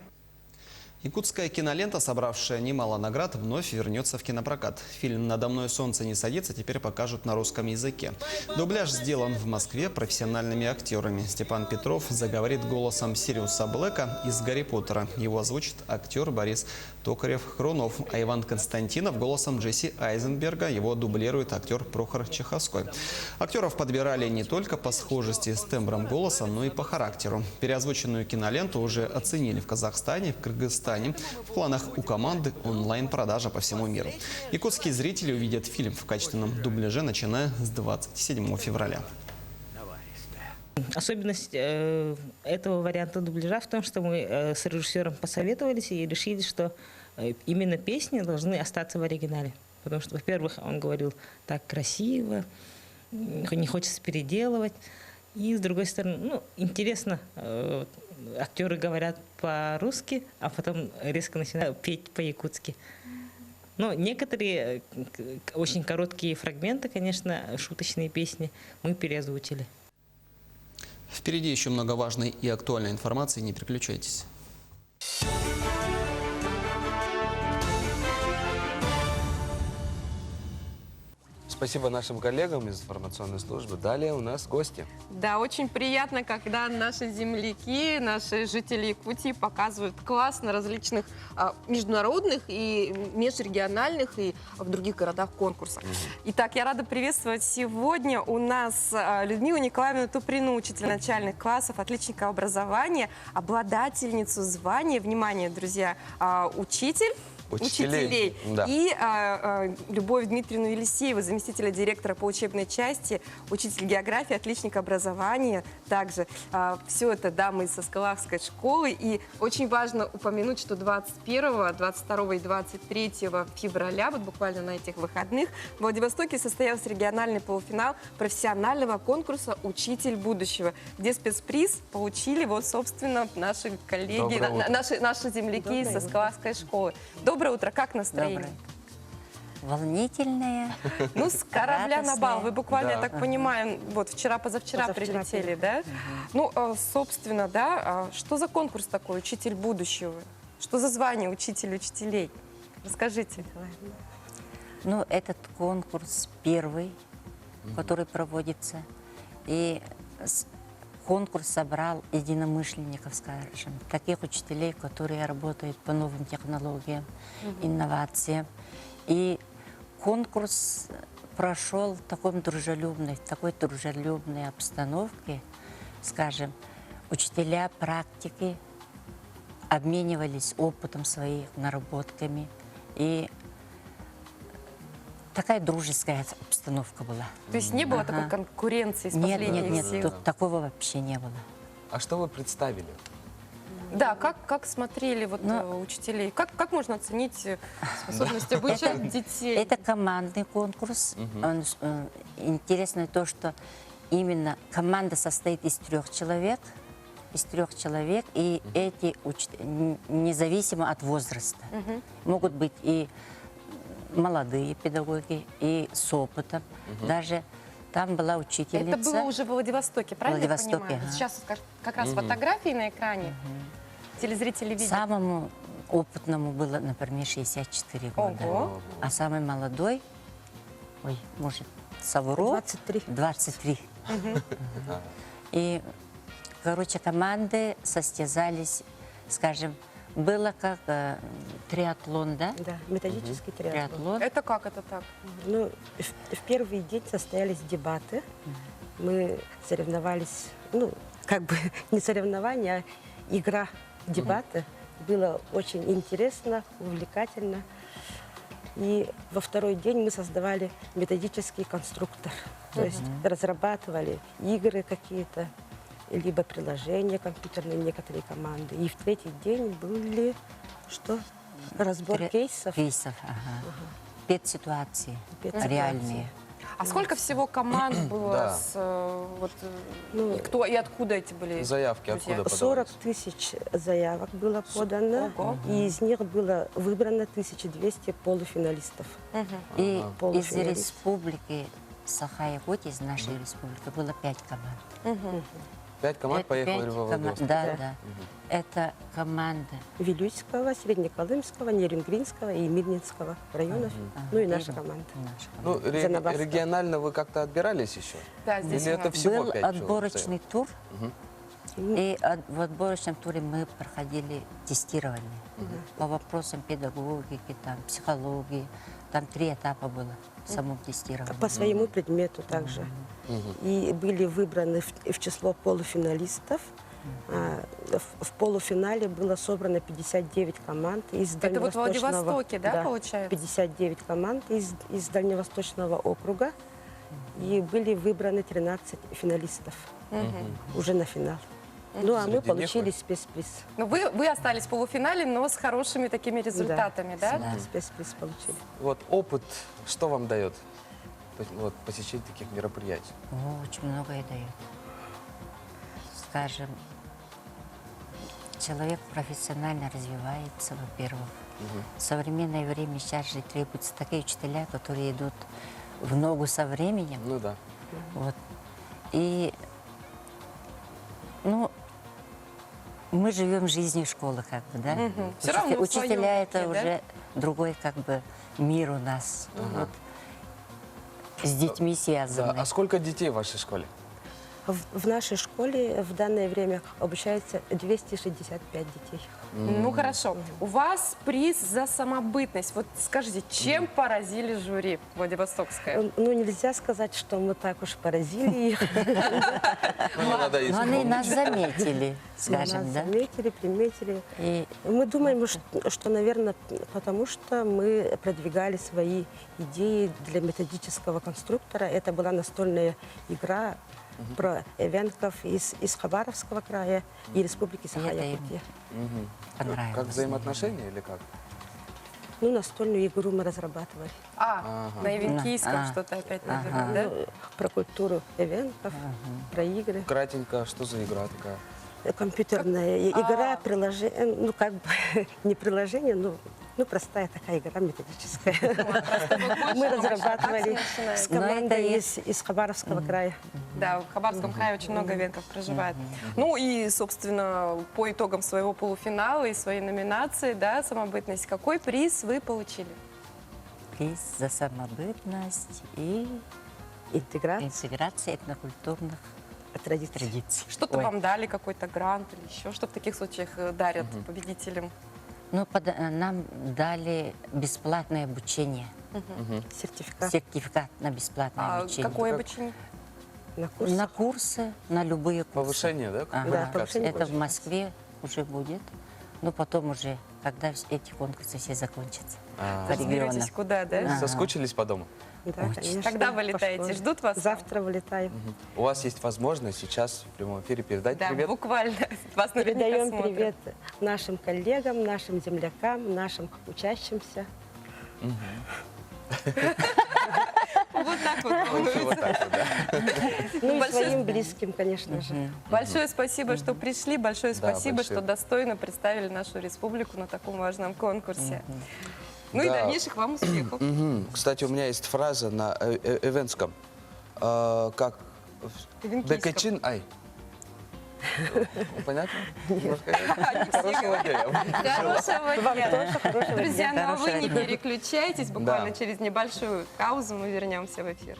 Якутская кинолента, собравшая немало наград, вновь вернется в кинопрокат. Фильм «Надо мной солнце не садится» теперь покажут на русском языке. Дубляж сделан в Москве профессиональными актерами. Степан Петров заговорит голосом Сириуса Блэка из «Гарри Поттера». Его озвучит актер Борис Токарев-Хрунов, а Иван Константинов голосом Джесси Айзенберга. Его дублирует актер Прохор Чеховской. Актеров подбирали не только по схожести с тембром голоса, но и по характеру. Переозвученную киноленту уже оценили в Казахстане, в Кыргызстане. В планах у команды онлайн-продажа по всему миру. Якутские зрители увидят фильм в качественном дубляже, начиная с 27 февраля. Особенность этого варианта дубляжа в том, что мы с режиссером посоветовались и решили, что именно песни должны остаться в оригинале. Потому что, во-первых, он говорил так красиво, не хочется переделывать. И, с другой стороны, интересно, актеры говорят по-русски, а потом резко начинают петь по-якутски. Но некоторые очень короткие фрагменты, конечно, шуточные песни мы переозвучили. Впереди еще много важной и актуальной информации. Не переключайтесь. Спасибо нашим коллегам из информационной службы. Далее у нас гости. Да, очень приятно, когда наши земляки, наши жители Якутии показывают класс на различных международных и межрегиональных и в других городах конкурсах. Итак, я рада приветствовать сегодня у нас Людмилу Николаевну Туприну, учитель начальных классов, отличника образования, обладательницу звания, внимание, друзья, учитель Учителей. Да. И Любовь Дмитриевну Елисееву, заместителя директора по учебной части, учитель географии, отличник образования. Также все это дамы из Соскалахской школы. И очень важно упомянуть, что 21, 22 и 23 февраля, вот буквально на этих выходных, в Владивостоке состоялся региональный полуфинал профессионального конкурса «Учитель будущего», где спецприз получили вот, собственно, наши коллеги, Доброе утро. наши земляки из Соскалахской школы. Доброе утро, как настроение? Волнительная. Ну, с корабля на бал. Радостная. Вы буквально, Да. я так понимаю, вот вчера-позавчера Позавчера прилетели, да? Ну, собственно, да, что за конкурс такой, «Учитель будущего»? Что за звание учитель учителей? Расскажите. Ну, этот конкурс первый, который проводится. И конкурс собрал единомышленников, скажем, таких учителей, которые работают по новым технологиям, инновациям. И конкурс прошел в такой дружелюбной обстановке, скажем, учителя практики обменивались опытом своих, наработками. И такая дружеская обстановка была. То есть не было такой конкуренции с Нет, последних нет, сил? тут такого вообще не было. А что вы представили? Да, как смотрели вот учителей? Как можно оценить способность обучать детей? Это командный конкурс. Интересно то, что именно команда состоит из 3 человек. И эти независимо от возраста. Могут быть и молодые педагоги, и с опытом. Даже там была учительница. Это было уже в Владивостоке, правильно я понимаю? ага. Сейчас как раз фотографии на экране. Телезрители видят. Самому опытному было, например, 64 года. Ого. А самый молодой, может, совру? 23. 23. И, короче, команды состязались, скажем, было как триатлон, да? Да, методический триатлон. Это как это так? Ну, в первый день состоялись дебаты. Мы соревновались, ну, как бы не соревнования, а игра, дебаты. Было очень интересно, увлекательно. И во второй день мы создавали методический конструктор. То есть разрабатывали игры какие-то, либо приложения компьютерные, некоторые команды. И в третий день были, что? Разбор кейсов. Кейсов, ага. Педситуации, Педситуации. реальные. А сколько всего команд было Да. и кто и откуда эти были? Заявки друзья? откуда 40 подавались? тысяч заявок было подано, Ого. и из них было выбрано 1200 полуфиналистов. И из Полуфиналист. республики Саха-Якутия, из нашей республики, было 5 команд. 5 команд Это поехали 5 во Владивосток. Да, да. Это команда. Вилюйского, Среднеколымского, Нерюнгринского и Мирнинского районов, ну и наша команда. Ну, Занабавска. регионально вы как-то отбирались еще? Да, здесь Или у это нас. всего Был 5 отборочный тур, и в отборочном туре мы проходили тестирование по вопросам педагогики, там, психологии. Там 3 этапа было в самом тестировании. По своему предмету также. И были выбраны в число полуфиналистов. В полуфинале было собрано 59 команд из Это вот в Дальневосточного... Владивостоке, да, получается? 59 команд из Дальневосточного округа. И были выбраны 13 финалистов уже на финал. Ну, а мы Среди получили них спецприз. Но вы остались в полуфинале, но с хорошими такими результатами, да? Спецприз получили. Вот опыт, что вам дает вот, посещение таких мероприятий? Очень многое дает. Скажем, человек профессионально развивается, во-первых. В современное время сейчас же требуются такие учителя, которые идут в ногу со временем. Ну да. Вот. И, ну, мы живем жизнью школы, как бы, да? Всё равно в своем Учителя это ключе, да? уже другой, как бы, мир у нас. Вот. С детьми Да. связанный. А сколько детей в вашей школе? В нашей школе в данное время обучается 265 детей. Ну хорошо. У вас приз за самобытность. Вот скажите, чем поразили жюри Владивостокское? Ну, нельзя сказать, что мы так уж поразили их. Но они нас заметили, скажем, Нас да? заметили, приметили. И Мы думаем, что, наверное, потому что мы продвигали свои идеи для методического конструктора. Это была настольная игра про эвенков из Хабаровского края и Республики Саха-Якутия. понравилось. Как взаимоотношения или как? Ну, настольную игру мы разрабатывали. На ивенкийском что-то опять, наверное, да? Ну, про культуру эвенков, про игры. Кратенько, что за игра такая? Компьютерная игра, приложение, ну, как бы не приложение, ну, простая такая игра методическая. Мы разрабатывали с командой из Хабаровского края. Да, в Хабаровском крае очень много эвенков проживает. Ну и, собственно, по итогам своего полуфинала и своей номинации, да, самобытность, какой приз вы получили? Приз за самобытность и интеграция этнокультурных традиций. Что-то Ой. вам дали, какой-то грант или еще? Что в таких случаях дарят победителям? Ну, нам дали бесплатное обучение. Сертификат на бесплатное обучение. Какое обучение? На курсы, на любые курсы. Повышение, да? Ага. Квалификации? Это в Москве уже будет. Но потом уже, когда эти конкурсы все закончатся. По регионам. Соберетесь куда, да? Соскучились по дому? Да, конечно. Когда вы летаете? Ждут вас? Завтра вылетаем. У вас есть возможность сейчас в прямом эфире передать Да, привет? буквально. Вас наверняка Передаем смотрят. привет нашим коллегам, нашим землякам, нашим учащимся. Вот так вот. Вот так вот, да. Ну и Большое своим близким, конечно же. Большое спасибо, что пришли. Большое спасибо, большое. что достойно представили нашу республику на таком важном конкурсе. Ну и Да. дальнейших вам успехов. Кстати, у меня есть фраза на эвенском. Как? Эвенкийском. Декачин ай. Понятно? Хорошего дня. Хорошего дня. Друзья, ну а вы не Хорошего дня. переключайтесь. Буквально Да. через небольшую паузу мы вернемся в эфир.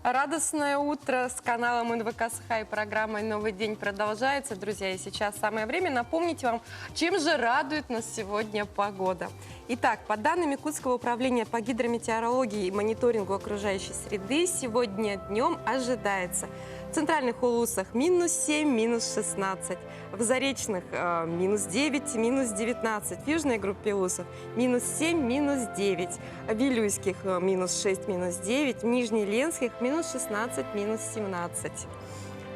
Радостное утро с каналом НВК Саха и программой «Новый день» продолжается. Друзья, и сейчас самое время напомнить вам, чем же радует нас сегодня погода. Итак, по данным Якутского управления по гидрометеорологии и мониторингу окружающей среды, сегодня днем ожидается в центральных улусах -7, -16, в заречных -9, -19, в южной группе улусов -7, -9, в Вилюйских -6, -9, в Нижнеленских -16, -17.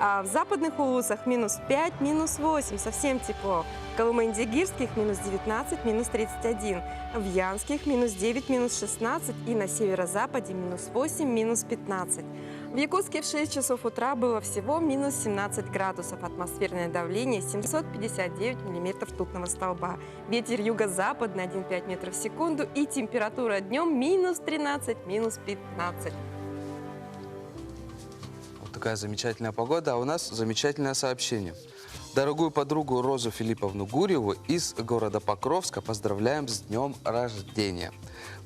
А в западных улусах -5, -8, совсем тепло. В Колымендигирских -19, -31, в Янских -9, -16 и на северо-западе -8, -15. В Якутске в 6 часов утра было всего -17 градусов. Атмосферное давление 759 миллиметров ртутного столба. Ветер юго-западный 1,5 метров в секунду и температура днем -13, -15. Вот такая замечательная погода, а у нас замечательное сообщение. Дорогую подругу Розу Филипповну Гурьеву из города Покровска поздравляем с днем рождения.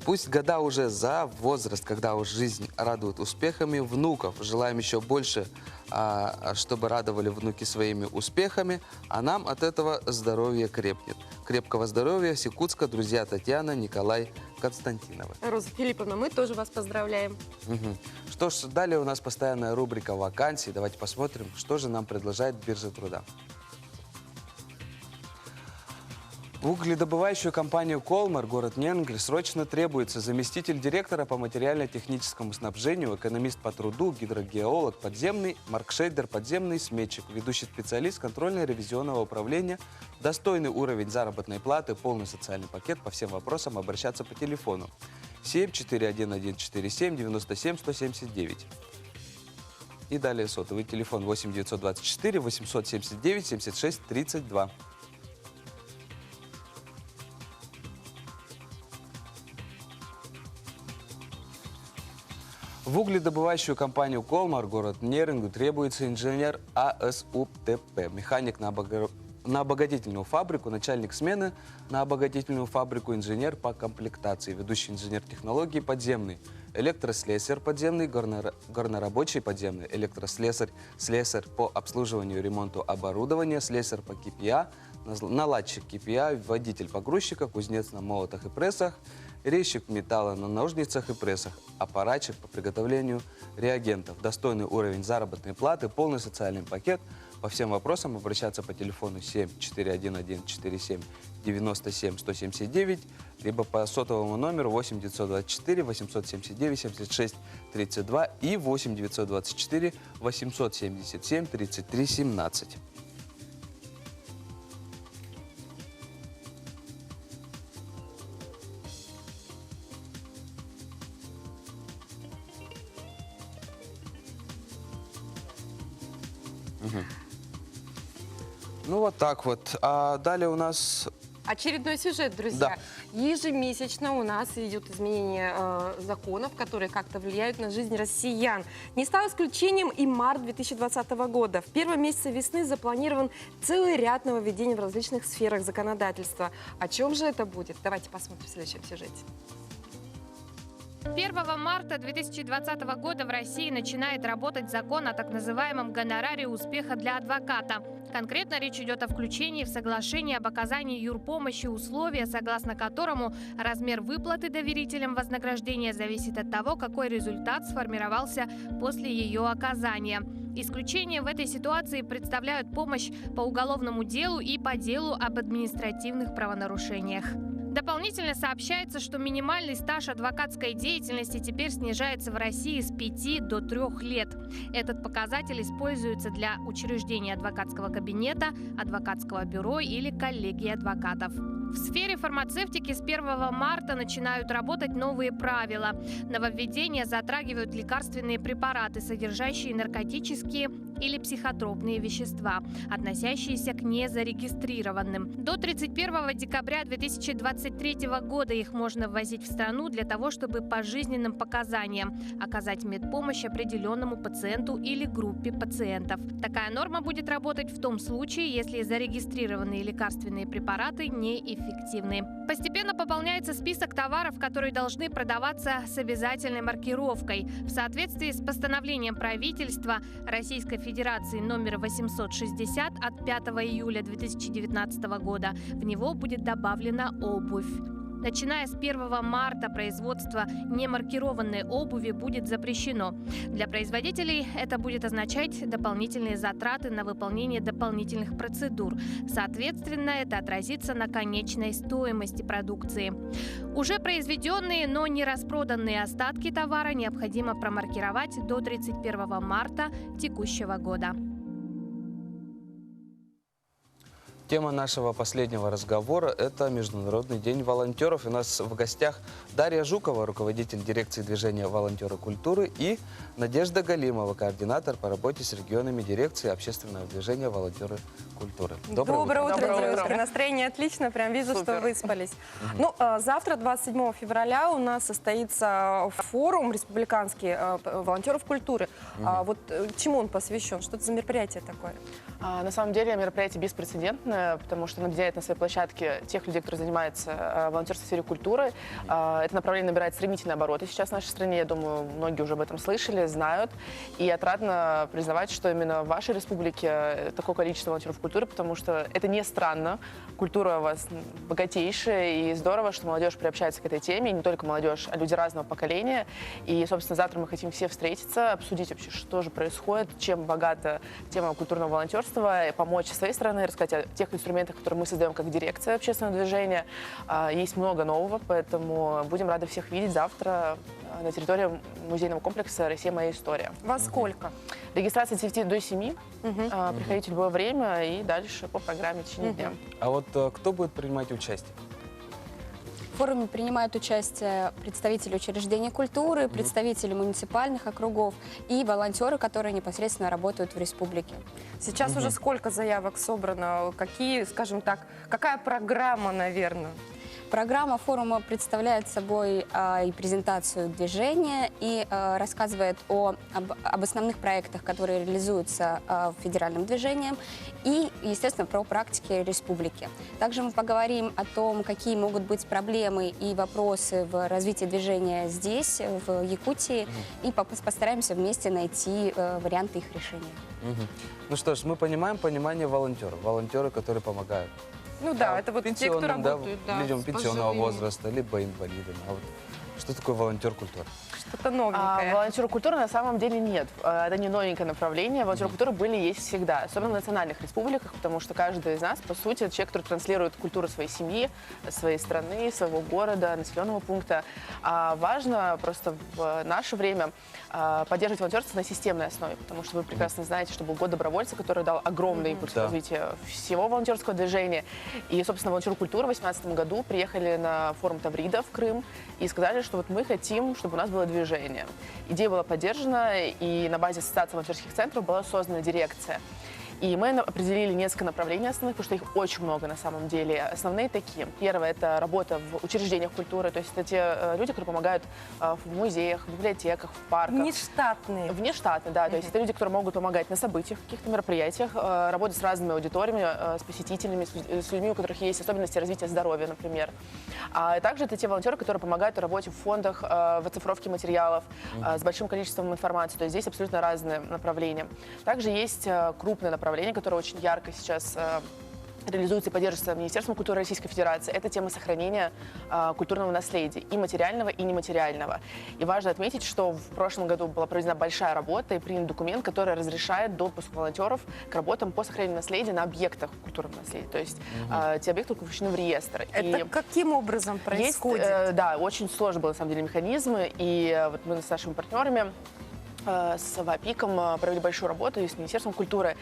Пусть года уже за возраст, когда уж жизнь радует успехами внуков. Желаем еще больше, чтобы радовали внуки своими успехами, а нам от этого здоровье крепнет. Крепкого здоровья с Якутска, друзья Татьяна, Николай, Константиновы. Роза Филипповна, мы тоже вас поздравляем. Что ж, далее у нас постоянная рубрика вакансий. Давайте посмотрим, что же нам предложает биржа труда. В угледобывающую компанию «Колмар», город Ненгель, срочно требуется заместитель директора по материально-техническому снабжению, экономист по труду, гидрогеолог подземный, маркшейдер подземный, сметчик, ведущий специалист контрольно-ревизионного управления, достойный уровень заработной платы, полный социальный пакет, по всем вопросам обращаться по телефону 741 97 179. И далее сотовый телефон 8 924 879 76 32. В угледобывающую компанию «Колмар», город Нерингу, требуется инженер АСУПТП, механик на на обогатительную фабрику, начальник смены на обогатительную фабрику, инженер по комплектации, ведущий инженер технологии подземный, электрослесарь подземный, горнорабочий подземный, электрослесарь, слесарь по обслуживанию и ремонту оборудования, слесарь по КПА, наладчик КПА, водитель погрузчика, кузнец на молотах и прессах, резчик металла на ножницах и прессах, аппаратчик по приготовлению реагентов, достойный уровень заработной платы, полный социальный пакет. По всем вопросам обращаться по телефону 7-411 47 97 179, либо по сотовому номеру 8 924 879 76 32 и 8 924 877 33 17. Ну вот так вот. А далее у нас... Очередной сюжет, друзья. Ежемесячно у нас идет изменение законов, которые как-то влияют на жизнь россиян. Не стал исключением и март 2020 года. В первом месяце весны запланирован целый ряд нововведений в различных сферах законодательства. О чем же это будет? Давайте посмотрим в следующем сюжете. 1 марта 2020 года в России начинает работать закон о так называемом гонораре успеха для адвоката. Конкретно речь идет о включении в соглашение об оказании юрпомощи условия, согласно которому размер выплаты доверителям вознаграждения зависит от того, какой результат сформировался после ее оказания. Исключение в этой ситуации представляют помощь по уголовному делу и по делу об административных правонарушениях. Дополнительно сообщается, что минимальный стаж адвокатской деятельности теперь снижается в России с 5 до 3 лет. Этот показатель используется для учреждения адвокатского кабинета, адвокатского бюро или коллегии адвокатов. В сфере фармацевтики с 1 марта начинают работать новые правила. Нововведения затрагивают лекарственные препараты, содержащие наркотические или психотропные вещества, относящиеся к незарегистрированным. До 31 декабря 2023 года их можно ввозить в страну для того, чтобы по жизненным показаниям оказать медпомощь определенному пациенту или группе пациентов. Такая норма будет работать в том случае, если зарегистрированные лекарственные препараты неэффективны. Постепенно пополняется список товаров, которые должны продаваться с обязательной маркировкой. В соответствии с постановлением правительства Российской Федерации номер 860 от 5 июля 2019 года в него будет добавлена обувь. Начиная с 1 марта производство немаркированной обуви будет запрещено. Для производителей это будет означать дополнительные затраты на выполнение дополнительных процедур. Соответственно, это отразится на конечной стоимости продукции. Уже произведенные, но не распроданные остатки товара необходимо промаркировать до 31 марта текущего года. Тема нашего последнего разговора – это Международный день волонтеров. И у нас в гостях Дарья Жукова, руководитель дирекции движения «Волонтеры культуры», и Надежда Галимова, координатор по работе с регионами дирекции общественного движения «Волонтеры культуры». Доброе утро, девушки. Настроение отлично, прям вижу, что выспались. Ну, завтра, 27 февраля, у нас состоится форум республиканский волонтеров культуры. Вот чему он посвящен? Что это за мероприятие такое? На самом деле мероприятие беспрецедентное, потому что оно объединяет на своей площадке тех людей, которые занимаются волонтерством в сфере культуры. Это направление набирает стремительные обороты сейчас в нашей стране. Я думаю, многие уже об этом слышали, знают. И отрадно признавать, что именно в вашей республике такое количество волонтеров культуры, потому что это не странно. Культура у вас богатейшая, и здорово, что молодежь приобщается к этой теме. И не только молодежь, а люди разного поколения. И, собственно, завтра мы хотим все встретиться, обсудить вообще, что же происходит, чем богата тема культурного волонтерства, и помочь с своей стороны, рассказать о тех инструментах, которые мы создаем как дирекция общественного движения. Есть много нового, поэтому будем рады всех видеть завтра на территории музейного комплекса «Россия. Моя история». Во сколько? Регистрация с 9 до 7. Приходите в любое время и дальше по программе в течение дня. А вот кто будет принимать участие? В форуме принимают участие представители учреждений культуры, представители муниципальных округов и волонтеры, которые непосредственно работают в республике. Сейчас уже сколько заявок собрано? Какие, скажем так, какая программа, наверное? Программа форума представляет собой и презентацию движения, и рассказывает об основных проектах, которые реализуются федеральным движением, и, естественно, про практики республики. Также мы поговорим о том, какие могут быть проблемы и вопросы в развитии движения здесь, в Якутии, и постараемся вместе найти варианты их решения. Ну что ж, мы понимаем понимание волонтеров. Волонтеры, которые помогают. Ну да, это вот те, кто пенсионным, да, работают, да, людям с пенсионного пожилыми. возраста, либо инвалидам. А вот что такое волонтер культуры? Что-то новенькое. Волонтеры культуры на самом деле нет. Это не новенькое направление. Волонтеры культуры были и есть всегда, особенно в национальных республиках, потому что каждый из нас, по сути, человек, который транслирует культуру своей семьи, своей страны, своего города, населенного пункта. Важно просто в наше время поддерживать волонтерство на системной основе, потому что вы прекрасно знаете, что был год добровольца, который дал огромный импульс развитию всего волонтерского движения. И, собственно, волонтеры культуры в 2018 году приехали на форум Таврида в Крым и сказали, что вот мы хотим, чтобы у нас было движение. Идея была поддержана, и на базе Ассоциации волонтерских центров была создана дирекция. И мы определили несколько направлений основных, потому что их очень много на самом деле. Основные такие. Первое – это работа в учреждениях культуры, то есть это те люди, которые помогают в музеях, в библиотеках, в парках. Внештатные. Внештатные, да. То есть это люди, которые могут помогать на событиях, каких-то мероприятиях, работать с разными аудиториями, с посетителями, с людьми, у которых есть особенности развития здоровья, например. А также это те волонтеры, которые помогают в работе в фондах, в оцифровке материалов, с большим количеством информации. То есть здесь абсолютно разные направления. Также есть крупное направление, которое очень ярко сейчас реализуется и поддерживается Министерством культуры Российской Федерации. Это тема сохранения культурного наследия, и материального, и нематериального. И важно отметить, что в прошлом году была проведена большая работа и принят документ, который разрешает допуск волонтеров к работам по сохранению наследия на объектах культурного наследия. То есть те объекты включены в реестр. Это каким образом происходит? Да, очень сложный был на самом деле механизм. И вот мы с нашими партнерами с ВАПИКом провели большую работу и с Министерством культуры,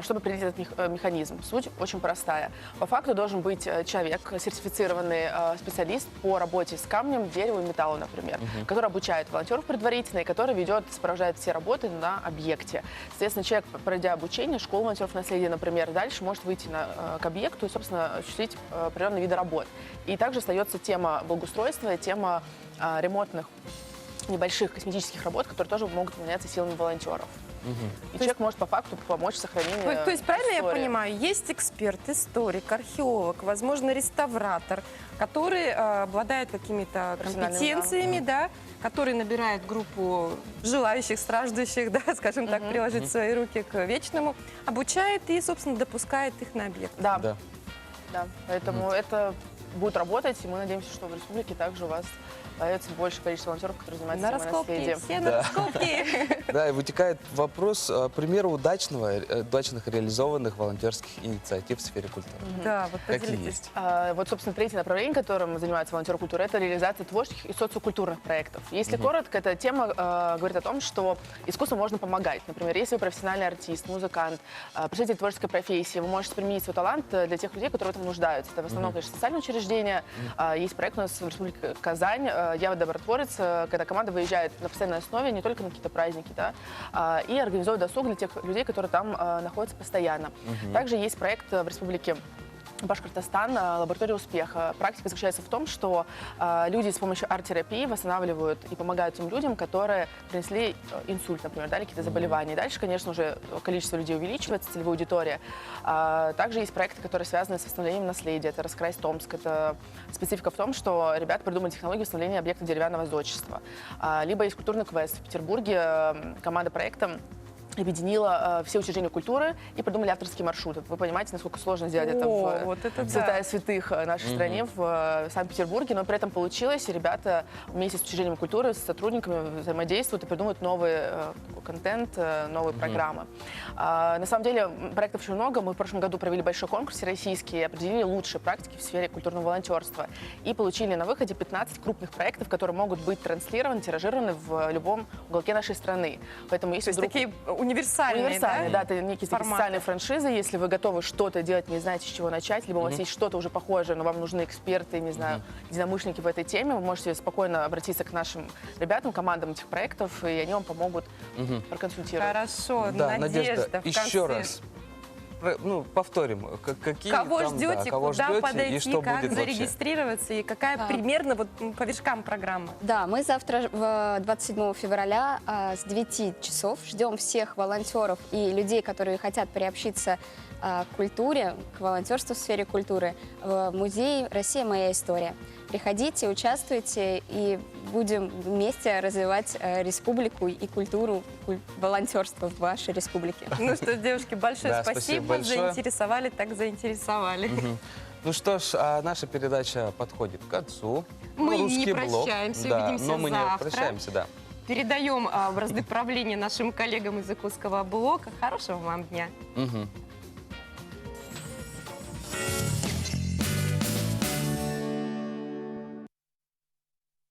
чтобы принять этот механизм. Суть очень простая. По факту должен быть человек, сертифицированный специалист по работе с камнем, деревом и металлом, например, который обучает волонтеров предварительно и который сопровождает все работы на объекте. Соответственно, человек, пройдя обучение, школу волонтеров наследия, например, дальше может выйти к объекту и, собственно, осуществить определенные виды работ. И также остается тема благоустройства, тема ремонтных небольших косметических работ, которые тоже могут выполняться силами волонтеров. И человек может по факту помочь в сохранении То есть правильно я истории. понимаю, есть эксперт, историк, археолог, возможно, реставратор, который обладает какими-то компетенциями, да, который набирает группу желающих, страждущих, да, скажем так, приложить свои руки к вечному, обучает и, собственно, допускает их на объект. Да. Поэтому это будет работать, и мы надеемся, что в республике также у вас появится большее количество волонтеров, которые занимаются На темой раскопки, наследия. все на раскопки. Да, и вытекает вопрос примера удачных реализованных волонтерских инициатив в сфере культуры. Да, вот Какие поделитесь. есть? Вот, собственно, третье направление, которым занимаются волонтеры культуры, это реализация творческих и социокультурных проектов. Если коротко, эта тема говорит о том, что искусству можно помогать. Например, если вы профессиональный артист, музыкант, представитель творческой профессии, вы можете применить свой талант для тех людей, которые в этом нуждаются. Это в основном, конечно, социальные учреждения. Есть проект у нас в Республике Казань «Я добротворец», когда команда выезжает на постоянной основе, не только на какие-то праздники, да, и организует досуг для тех людей, которые там находятся постоянно. Также есть проект в Республике Башкортостан «Лаборатория успеха». Практика заключается в том, что люди с помощью арт-терапии восстанавливают и помогают тем людям, которые принесли инсульт, например, да, или какие-то заболевания. И дальше, конечно, уже количество людей увеличивается, целевая аудитория. Также есть проекты, которые связаны с восстановлением наследия. Это «Раскрась Томск». Это специфика в том, что ребята придумали технологию восстановления объекта деревянного зодчества. Либо есть культурный квест. В Петербурге команда проекта объединила все учреждения культуры и придумали авторские маршруты. Вы понимаете, насколько сложно сделать это в святая святых нашей стране, в Санкт-Петербурге, но при этом получилось, и ребята вместе с учреждением культуры, с сотрудниками взаимодействуют и придумывают новый контент, новые программы. На самом деле проектов очень много. Мы в прошлом году провели большой конкурс всероссийский, определили лучшие практики в сфере культурного волонтерства и получили на выходе 15 крупных проектов, которые могут быть транслированы, тиражированы в любом уголке нашей страны. Поэтому если То есть такие универсальные, да, это некие специальные франшизы. Если вы готовы что-то делать, не знаете, с чего начать, либо у вас есть что-то уже похожее, но вам нужны эксперты, не знаю, единомышленники в этой теме, вы можете спокойно обратиться к нашим ребятам, командам этих проектов, и они вам помогут проконсультировать. Хорошо, Да, Надежда, Надежда, в еще конце. раз. повторим, какие Кого там, ждете, да, кого куда ждете подойти, и что как будет вообще. зарегистрироваться и какая примерно вот по вершкам программа? Да, мы завтра, 27 февраля, с 9 часов ждем всех волонтеров и людей, которые хотят приобщиться к культуре, к волонтерству в сфере культуры в музей «Россия. Моя история». Приходите, участвуйте, и будем вместе развивать республику и культуру волонтерства в вашей республике. Ну что ж, девушки, большое Да, спасибо спасибо. большое. Заинтересовали, так заинтересовали. Ну что ж, наша передача подходит к концу. Мы не Русский блок. прощаемся, Да, увидимся но мы завтра. не прощаемся, да. Передаем в разды правления нашим коллегам из Якутского блока. Хорошего вам дня. Мгм.